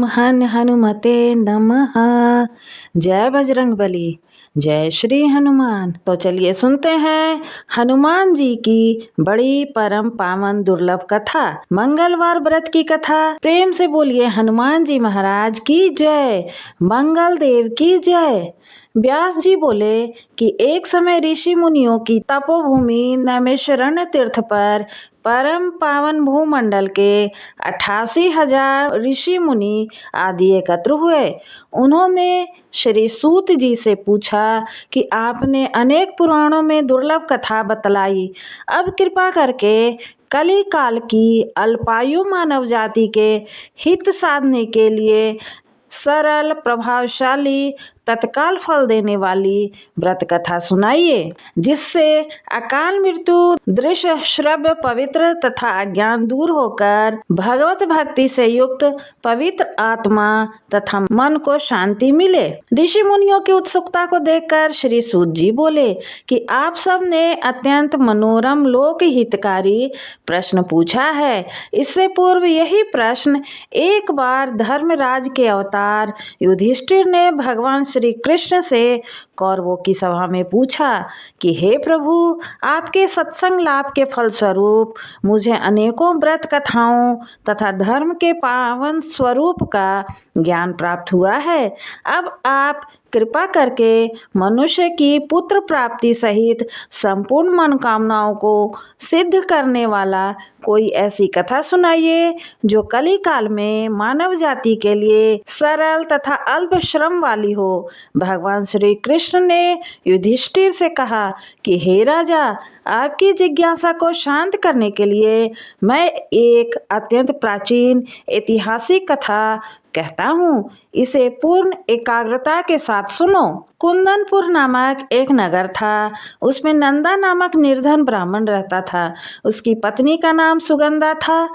ओम हनुमते नमः। जय बजरंगबली, जय श्री हनुमान। तो चलिए सुनते हैं हनुमान जी की बड़ी परम पावन दुर्लभ कथा, मंगलवार व्रत की कथा। प्रेम से बोलिए हनुमान जी महाराज की जय, मंगल देव की जय। व्यास जी बोले कि एक समय ऋषि मुनियों की तपोभूमि नैमिषारण्य तीर्थ पर परम पावन भूमंडल के 88,000 ऋषि मुनि आदि एकत्र हुए। उन्होंने श्री सूत जी से पूछा कि आपने अनेक पुराणों में दुर्लभ कथा बतलाई, अब कृपा करके कली काल की अल्पायु मानव जाति के हित साधने के लिए सरल, प्रभावशाली, तत्काल फल देने वाली व्रत कथा सुनाइए, जिससे अकाल मृत्यु, दृश्य श्रव्य पवित्र तथा अज्ञान दूर होकर भगवत भक्ति से युक्त पवित्र आत्मा तथा मन को शांति मिले। ऋषि मुनियों की उत्सुकता को देखकर श्री सूत जी बोले कि आप सब ने अत्यंत मनोरम लोक हितकारी प्रश्न पूछा है। इससे पूर्व यही प्रश्न एक बार धर्मराज के अवतार युधिष्ठिर ने भगवान श्री कृष्ण से कौरवों की सभा में पूछा कि हे प्रभु, आपके सत्संग लाभ के फलस्वरूप मुझे अनेकों व्रत कथाओं तथा धर्म के पावन स्वरूप का ज्ञान प्राप्त हुआ है। अब आप कृपा करके मनुष्य की पुत्र प्राप्ति सहित संपूर्ण मनोकामनाओं को सिद्ध करने वाला कोई ऐसी कथा सुनाइए जो कली काल में मानव जाति के लिए सरल तथा अल्प श्रम वाली हो। भगवान श्री कृष्ण ने युधिष्ठिर से कहा कि हे राजा, आपकी जिज्ञासा को शांत करने के लिए मैं एक अत्यंत प्राचीन ऐतिहासिक कथा कहता हूँ, इसे पूर्ण एकाग्रता के साथ सुनो। कुंदनपुर नामक एक नगर था। उसमें नंदा नामक निर्धन ब्राह्मण रहता था। उसकी पत्नी का नाम सुगंधा था।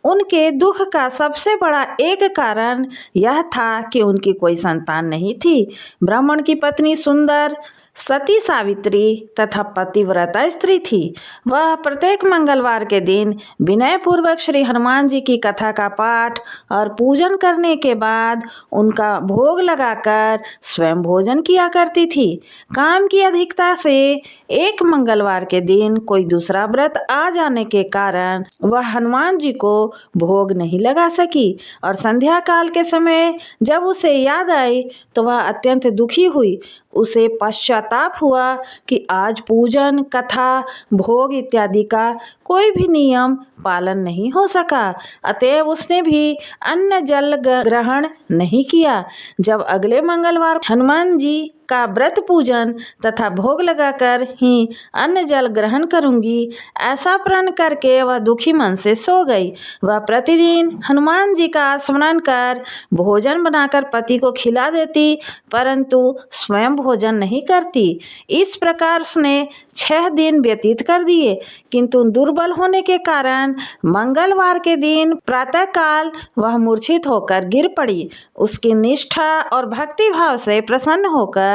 उनके दुख का सबसे बड़ा एक कारण यह था कि उनकी कोई संतान नहीं थी। ब्राह्मण की पत्नी सुंदर, सती सावित्री तथा पतिव्रता स्त्री थी। वह प्रत्येक मंगलवार के दिन विनय पूर्वक श्री हनुमान जी की कथा का पाठ और पूजन करने के बाद उनका भोग लगाकर स्वयं भोजन किया करती थी। काम की अधिकता से एक मंगलवार के दिन कोई दूसरा व्रत आ जाने के कारण वह हनुमान जी को भोग नहीं लगा सकी और संध्या काल के समय जब उसे याद आई तो वह अत्यंत दुखी हुई। उसे पश्चाताप हुआ कि आज पूजन, कथा, भोग इत्यादि का कोई भी नियम पालन नहीं हो सका, अतएव उसने भी अन्न जल ग्रहण नहीं किया। जब अगले मंगलवार हनुमान जी का व्रत पूजन तथा भोग लगाकर ही अन्न जल ग्रहण करूंगी, ऐसा प्रण करके वह दुखी मन से सो गई। वह प्रतिदिन हनुमान जी का स्मरण कर भोजन बनाकर पति को खिला देती, परंतु स्वयं भोजन नहीं करती। इस प्रकार उसने 6 दिन व्यतीत कर दिए, किंतु दुर्बल होने के कारण मंगलवार के दिन प्रातःकाल वह मूर्छित होकर गिर पड़ी। उसकी निष्ठा और भक्ति भाव से प्रसन्न होकर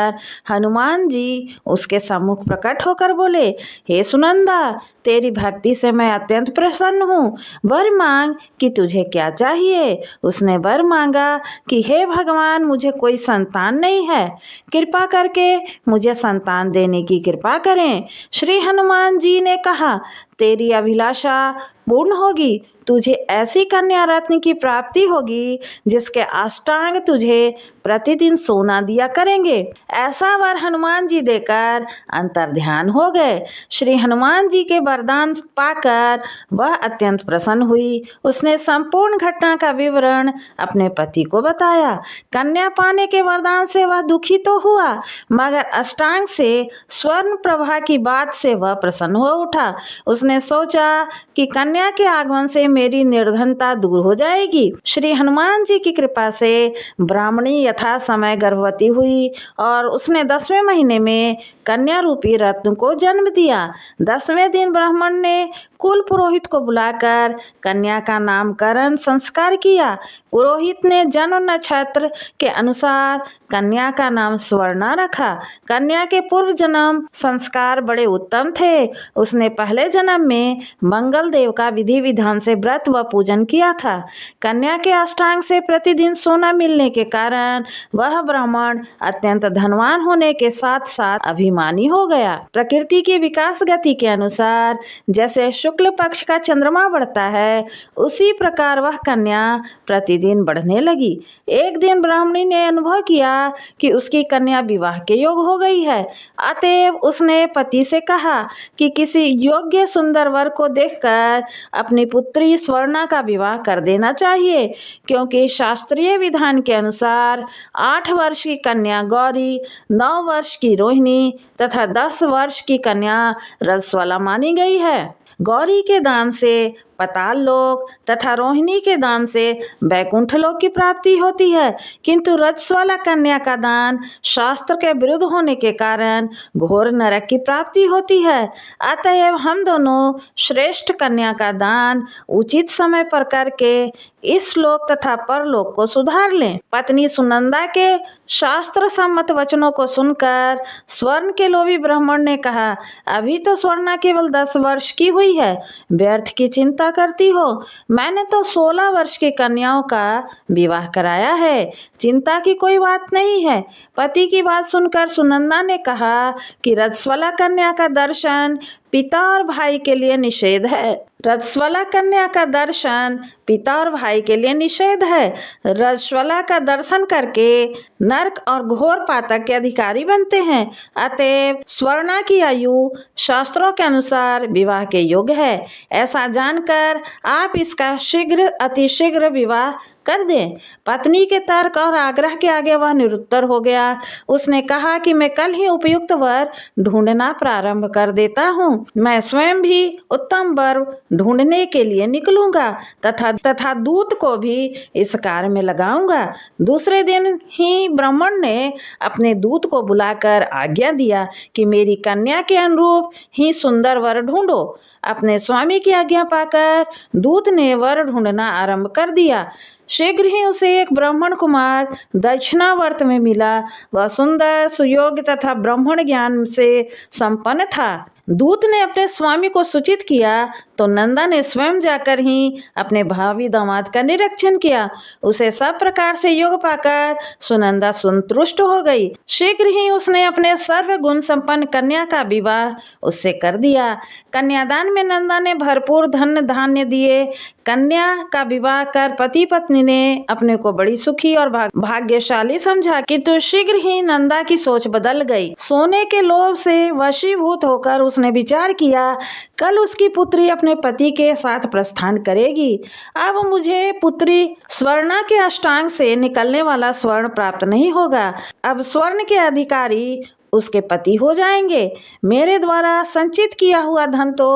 हनुमान जी उसके सम्मुख प्रकट होकर बोले, हे सुनंदा, तेरी भक्ति से मैं अत्यंत प्रसन्न हूँ। वर मांग कि तुझे क्या चाहिए। उसने वर मांगा कि हे भगवान, मुझे कोई संतान नहीं है, कृपा करके मुझे संतान देने की कृपा करें। श्री हनुमान जी ने कहा, तेरी अभिलाषा पूर्ण होगी। तुझे ऐसी कन्या रत्न की प्राप्ति होगी जिसके अष्टांग तुझे प्रतिदिन सोना दिया करेंगे। ऐसा वर हनुमान जी देकर अंतर्ध्यान हो गए। श्री हनुमान जी के वरदान पाकर वह अत्यंत प्रसन्न हुई। उसने संपूर्ण घटना का विवरण अपने पति को बताया। कन्या पाने के वरदान से वह दुखी तो हुआ, मगर अष्टांग से स्वर्ण प्रभा की बात से वह प्रसन्न हो उठा। उसने सोचा कि कन्या के आगमन से मेरी निर्धनता दूर हो जाएगी। श्री हनुमान जी की कृपा से ब्राह्मणी यथा समय गर्भवती हुई और उसने 10वें महीने में कन्या रूपी रत्न को जन्म दिया। 10वें दिन ब्राह्मण ने कुल पुरोहित को बुलाकर कन्या का नामकरण संस्कार किया। पुरोहित ने जन्म नक्षत्र के अनुसार कन्या का नाम स्वर्णा रखा। कन्या के पूर्व जन्म संस्कार बड़े उत्तम थे। उसने पहले जन्म में मंगल देव का विधि विधान से व्रत व पूजन किया था। कन्या के अष्टांग से प्रतिदिन सोना मिलने के कारण वह ब्राह्मण अत्यंत धनवान होने के साथ साथ अभिमानी हो गया। प्रकृति की विकास गति के अनुसार जैसे शुक्ल पक्ष का चंद्रमा बढ़ता है, उसी प्रकार वह कन्या प्रतिदिन बढ़ने लगी। एक दिन ब्राह्मणी ने अनुभव किया कि उसकी कन्या विवाह के योग हो गई है। अतएव उसने पति से कहा कि किसी योग्य सुंदर वर को देखकर अपनी पुत्री स्वर्णा का विवाह कर देना चाहिए, क्योंकि शास्त्रीय विधान के अनुसार 8 वर्ष की कन्या गौरी, 9 वर्ष की रोहिणी तथा 10 वर्ष की कन्या रजस्वला मानी गई है। गौरी के दान से पाताल लोक तथा रोहिणी के दान से वैकुंठ लोक की प्राप्ति होती है, किंतु रजस्वला कन्या का दान शास्त्र के विरुद्ध होने के कारण घोर नरक की प्राप्ति होती है। अतएव हम दोनों श्रेष्ठ कन्या का दान उचित समय पर करके इस लोक तथा परलोक को सुधार लें। पत्नी सुनंदा के शास्त्र सम्मत वचनों को सुनकर स्वर्ण के लोभी ब्राह्मण ने कहा, अभी तो स्वर्णा केवल 10 वर्ष की हुई है, व्यर्थ की चिंता करती हो। मैंने तो 16 वर्ष की कन्याओं का विवाह कराया है, चिंता की कोई बात नहीं है। पति की बात सुनकर सुनंदा ने कहा कि रजस्वला कन्या का दर्शन पिता और भाई के लिए निषेध है। रजस्वला कन्या का दर्शन पिता और भाई के लिए निषेध है। रजस्वला का दर्शन करके नरक और घोर पातक के अधिकारी बनते हैं। अतएव स्वर्णा की आयु शास्त्रों के अनुसार विवाह के योग्य है। ऐसा जानकर आप इसका शीघ्र अतिशीघ्र विवाह कर दें। पत्नी के तर्क और आग्रह के आगे वह निरुत्तर हो गया। उसने कहा कि मैं कल ही उपयुक्त वर ढूंढना प्रारंभ कर देता हूँ। मैं स्वयं भी उत्तम वर ढूंढने के लिए निकलूंगा तथा दूत को भी इस कार्य में लगाऊंगा। दूसरे दिन ही ब्राह्मण ने अपने दूत को बुलाकर आज्ञा दिया कि मेरी कन्या के अनुरूप ही सुंदर वर ढूंढो। अपने स्वामी की आज्ञा पाकर दूत ने वर ढूंढना आरंभ कर दिया। शीघ्र ही उसे एक ब्राह्मण कुमार दक्षिणावर्त में मिला। वह सुंदर, सुयोग्य तथा ब्राह्मण ज्ञान से संपन्न था। दूत ने अपने स्वामी को सूचित किया तो नंदा ने स्वयं जाकर ही अपने भावी दामाद का निरीक्षण किया। उसे सब प्रकार से योग पाकर सुनंदा संतुष्ट हो गई। शीघ्र ही उसने अपने सर्व गुण संपन्न कन्या का विवाह उससे कर दिया। कन्यादान में नंदा ने भरपूर धन धान्य दिए। कन्या का विवाह कर पति पत्नी ने अपने को बड़ी सुखी और भाग्यशाली समझा, किंतु शीघ्र ही नंदा की सोच बदल गई। सोने के लोभ से वशीभूत होकर उसने विचार किया, कल उसकी पुत्री अपने पति के साथ प्रस्थान करेगी। अब मुझे पुत्री स्वर्णा के अष्टांग से निकलने वाला स्वर्ण प्राप्त नहीं होगा। अब स्वर्ण के अधिकारी उसके पति हो जाएंगे। मेरे द्वारा संचित किया हुआ धन तो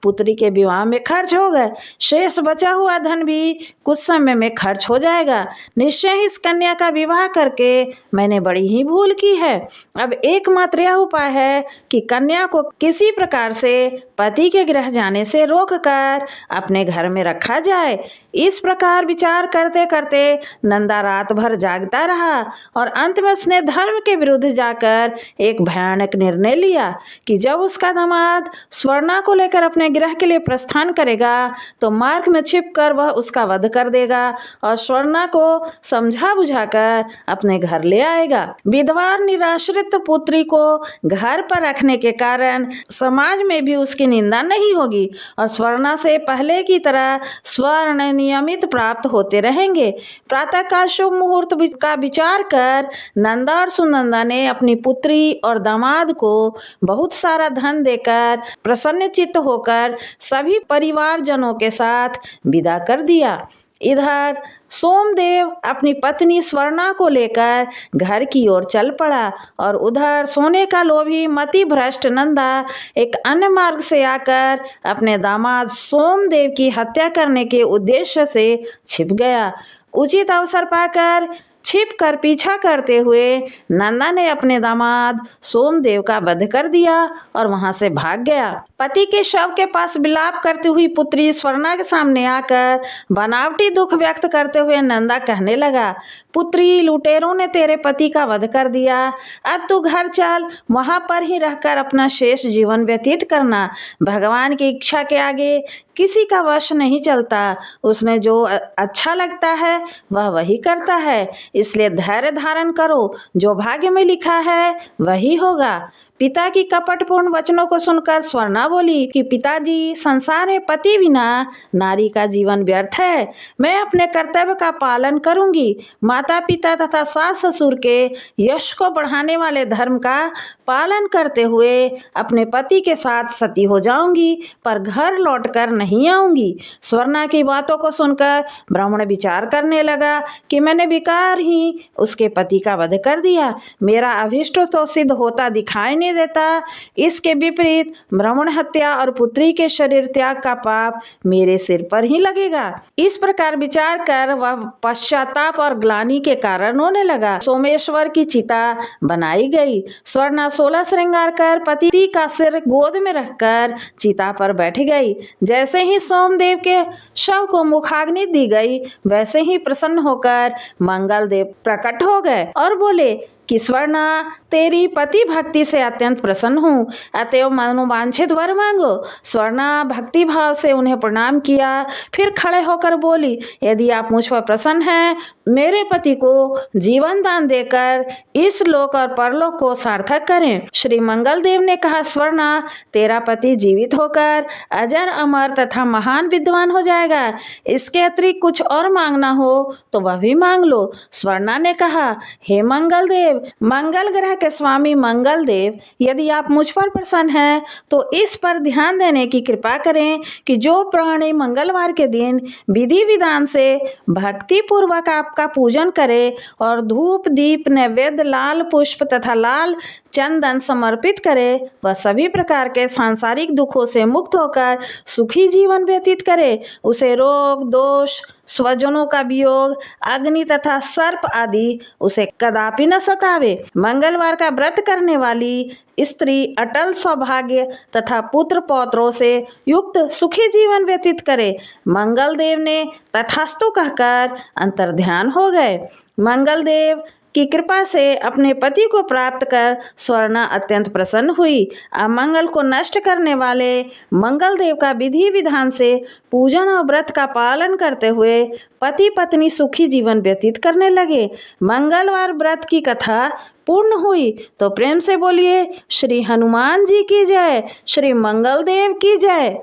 पुत्री के विवाह में खर्च हो गए, शेष बचा हुआ धन भी कुछ समय में खर्च हो जाएगा। निश्चय ही इस कन्या का विवाह करके मैंने बड़ी ही भूल की है। अब एकमात्र यह उपाय है कि कन्या को किसी प्रकार से पति के गृह जाने से रोककर अपने घर में रखा जाए। इस प्रकार विचार करते करते नंदा रात भर जागता रहा और अंत में उसने धर्म के विरुद्ध जाकर एक भयानक निर्णय लिया कि जब उसका दामाद स्वर्णा को लेकर अपने गृह के लिए प्रस्थान करेगा तो मार्ग में छिपकर वह उसका वध कर देगा और स्वर्णा को समझा बुझाकर अपने घर ले आएगा। विधवा निराश्रित पुत्री को घर पर रखने के कारण समाज में भी उसकी निंदा नहीं होगी और स्वर्णा से पहले की तरह स्वर्ण नियमित प्राप्त होते रहेंगे। प्रातः काल शुभ मुहूर्त का विचार कर नंदा और सुनंदा ने अपनी पुत्री और दामाद को बहुत सारा धन देकर प्रसन्नचित्त होकर सभी परिवारजनों के साथ विदा कर दिया। इधर सोमदेव अपनी पत्नी स्वर्णा को लेकर घर की ओर चल पड़ा और उधर सोने का लोभी मति भ्रष्ट नंदा एक अन्य मार्ग से आकर अपने दामाद सोमदेव की हत्या करने के उद्देश्य से छिप गया। उचित अवसर पाकर छिप कर पीछा करते हुए नंदा ने अपने दामाद सोमदेव का वध कर दिया और वहां से भाग गया। पति के शव के पास विलाप करती हुई पुत्री स्वर्णा के सामने आकर बनावटी दुख व्यक्त करते हुए नंदा कहने लगा, पुत्री, लुटेरों ने तेरे पति का वध कर दिया। अब तू घर चल, वहां पर ही रहकर अपना शेष जीवन व्यतीत करना। भगवान की इच्छा के आगे किसी का वश नहीं चलता। उसने जो अच्छा लगता है वह वही करता है, इसलिए धैर्य धारण करो। जो भाग्य में लिखा है वही होगा। पिता की कपटपूर्ण वचनों को सुनकर स्वर्णा बोली कि पिताजी, संसार में पति बिना नारी का जीवन व्यर्थ है। मैं अपने कर्तव्य का पालन करूंगी। माता पिता तथा सास ससुर के यश को बढ़ाने वाले धर्म का पालन करते हुए अपने पति के साथ सती हो जाऊंगी, पर घर लौटकर नहीं आऊंगी। स्वर्णा की बातों को सुनकर ब्राह्मण विचार करने लगा कि मैंने बेकार ही उसके पति का वध कर दिया। मेरा अभिष्ट तो सिद्ध होता दिखाई नहीं देता। इसके विपरीत ब्राह्मण हत्या और पुत्री के शरीर त्याग का पाप मेरे सिर पर ही लगेगा। इस प्रकार विचार कर वह पश्चाताप और ग्लानि के कारण रोने लगा। सोमेश्वर की चिता बनाई गई। स्वर्णा 16 श्रृंगार कर पति का सिर गोद में रखकर चिता पर बैठ गई। जैसे ही सोमदेव के शव को मुखाग्नि दी गई, वैसे ही प्रसन्न होकर मंगल देव प्रकट हो गए और बोले कि स्वर्णा, तेरी पति भक्ति से अत्यंत प्रसन्न हूँ, अतएव मनोवांछित वर मांगो। स्वर्णा भक्ति भाव से उन्हें प्रणाम किया, फिर खड़े होकर बोली, यदि आप मुझ पर प्रसन्न हैं, मेरे पति को जीवन दान देकर इस लोक और परलोक को सार्थक करें। श्री मंगल देव ने कहा, स्वर्णा, तेरा पति जीवित होकर अजर अमर तथा महान विद्वान हो जाएगा। इसके अतिरिक्त कुछ और मांगना हो तो वह भी मांग लो। स्वर्णा ने कहा, हे मंगल देव, मंगल ग्रह के स्वामी मंगल देव, यदि आप मुझ पर प्रसन्न हैं तो इस पर ध्यान देने की कृपा करें कि जो प्राणी मंगलवार के दिन विधि विधान से भक्ति पूर्वक आपका पूजन करे और धूप दीप नैवेद्य लाल पुष्प तथा लाल चंदन समर्पित करे, वह सभी प्रकार के सांसारिक दुखों से मुक्त होकर सुखी जीवन व्यतीत करे। उसे रोग दोष, स्वजनों का वियोग, अग्नि तथा सर्प आदि उसे कदापि न सतावे। मंगलवार का व्रत करने वाली स्त्री अटल सौभाग्य तथा पुत्र पौत्रों से युक्त सुखी जीवन व्यतीत करे। मंगल देव ने तथास्तु कहकर अंतर्ध्यान हो गए। मंगल देव की कृपा से अपने पति को प्राप्त कर स्वर्णा अत्यंत प्रसन्न हुई। अमंगल को नष्ट करने वाले मंगल देव का विधि विधान से पूजन और व्रत का पालन करते हुए पति पत्नी सुखी जीवन व्यतीत करने लगे। मंगलवार व्रत की कथा पूर्ण हुई तो प्रेम से बोलिए, श्री हनुमान जी की जय, श्री मंगल देव की जय।